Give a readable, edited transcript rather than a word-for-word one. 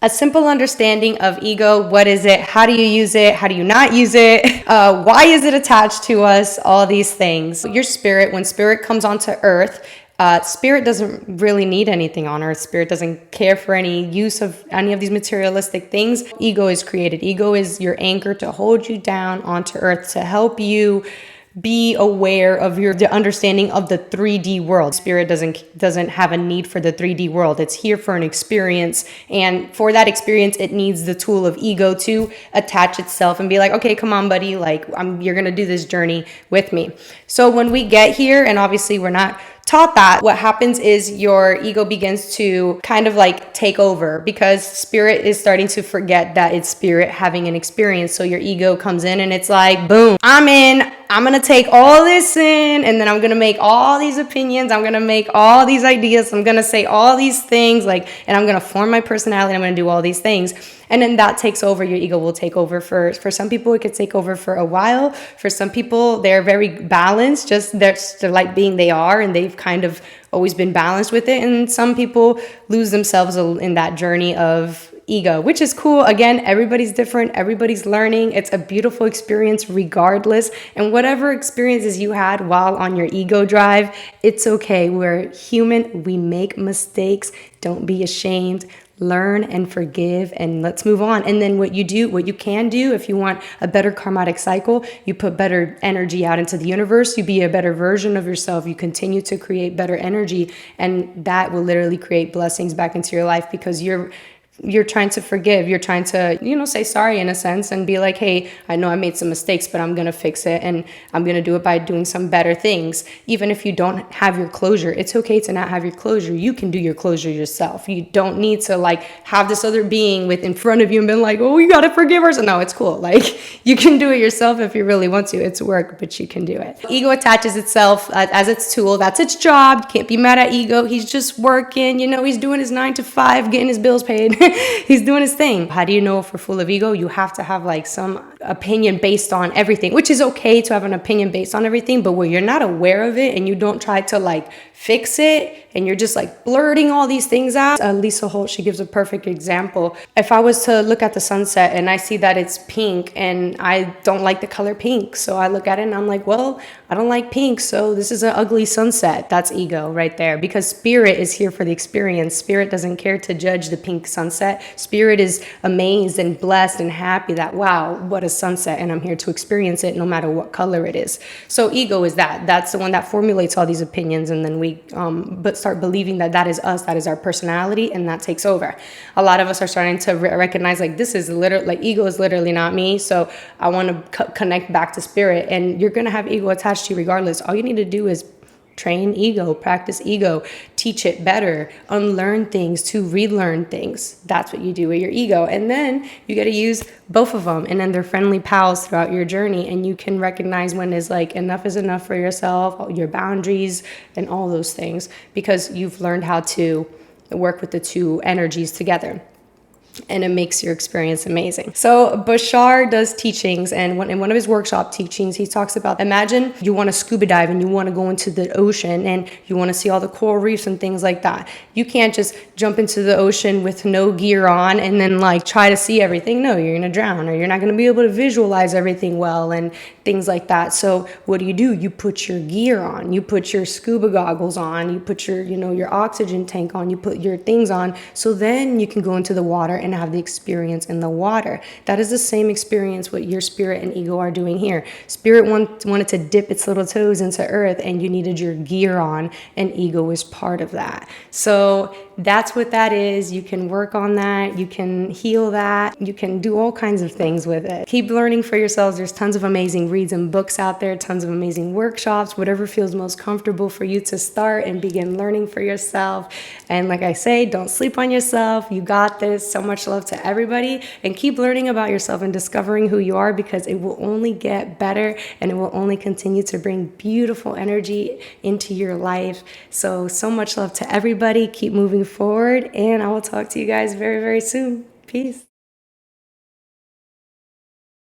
A simple understanding of ego. What is it? How do you use it? How do you not use it? Why is it attached to us? All these things. Your spirit, when spirit comes onto earth, spirit doesn't really need anything on earth. Spirit doesn't care for any use of any of these materialistic things. Ego is created. Ego is your anchor to hold you down onto earth, to help you be aware of the understanding of the 3D world. Spirit doesn't have a need for the 3D world. It's here for an experience, and for that experience it needs the tool of ego to attach itself and be like, okay, come on buddy, like you're gonna do this journey with me. So when we get here, and obviously we're not taught that, what happens is your ego begins to kind of like take over, because spirit is starting to forget that it's spirit having an experience. So your ego comes in and it's like, boom, I'm gonna take all this in, and then I'm gonna make all these opinions, I'm gonna make all these ideas, I'm gonna say all these things, like, and I'm gonna form my personality, I'm gonna do all these things. And then that takes over. Your ego will take over. For some people, it could take over for a while. For some people, they're very balanced, just they're like being they are, and they've kind of always been balanced with it. And some people lose themselves in that journey of ego, which is cool. Again, everybody's different, everybody's learning. It's a beautiful experience regardless. And whatever experiences you had while on your ego drive, it's okay. We're human, we make mistakes. Don't be ashamed. Learn and forgive, and let's move on. And then what you can do, if you want a better karmatic cycle, you put better energy out into the universe, you be a better version of yourself, you continue to create better energy, and that will literally create blessings back into your life, because you're trying to forgive, you're trying to, say sorry in a sense, and be like, hey, I know I made some mistakes, but I'm going to fix it, and I'm going to do it by doing some better things. Even if you don't have your closure, it's okay to not have your closure. You can do your closure yourself. You don't need to like have this other being in front of you and be like, oh, you got to forgive her. So no, it's cool. Like, you can do it yourself if you really want to. It's work, but you can do it. Ego attaches itself as its tool. That's its job. Can't be mad at ego. He's just working, he's doing his 9 to 5, getting his bills paid. He's doing his thing. How do you know if we're full of ego? You have to have like some opinion based on everything, which is okay to have an opinion based on everything, but where you're not aware of it and you don't try to like fix it, and you're just like blurting all these things out. Lisa Holt, she gives a perfect example. If I was to look at the sunset and I see that it's pink and I don't like the color pink, so I look at it and I'm like, well, I don't like pink, so this is an ugly sunset. That's ego right there, because spirit is here for the experience. Spirit doesn't care to judge the pink sunset. Spirit is amazed and blessed and happy that, wow, what a sunset, and I'm here to experience it no matter what color it is. So ego is that's the one that formulates all these opinions, and then we but start believing that is us, that is our personality, and that takes over. A lot of us are starting to recognize like, this is literally, like, ego is literally not me, so I want to connect back to spirit. And you're going to have ego attached to you regardless. All you need to do is train ego, practice ego, teach it better, unlearn things to relearn things. That's what you do with your ego. And then you got to use both of them, and then they're friendly pals throughout your journey. And you can recognize when is like enough is enough for yourself, your boundaries, and all those things, because you've learned how to work with the two energies together. And it makes your experience amazing. So Bashar does teachings, and in one of his workshop teachings, he talks about, imagine you want to scuba dive and you want to go into the ocean and you want to see all the coral reefs and things like that. You can't just jump into the ocean with no gear on and then like try to see everything. No, you're going to drown, or you're not going to be able to visualize everything well and things like that. So what do? You put your gear on, you put your scuba goggles on, you put your, your oxygen tank on, you put your things on, so then you can go into the water and have the experience in the water. That is the same experience what your spirit and ego are doing here. Spirit wanted to dip its little toes into earth, and you needed your gear on, and ego is part of that. So that's what that is. You can work on that. You can heal that. You can do all kinds of things with it. Keep learning for yourselves. There's tons of amazing reads and books out there, tons of amazing workshops, whatever feels most comfortable for you to start and begin learning for yourself. And like I say, don't sleep on yourself. You got this. So much love to everybody, and keep learning about yourself and discovering who you are, because it will only get better and it will only continue to bring beautiful energy into your life. So much love to everybody. Keep moving forward, and I will talk to you guys very, very soon. Peace.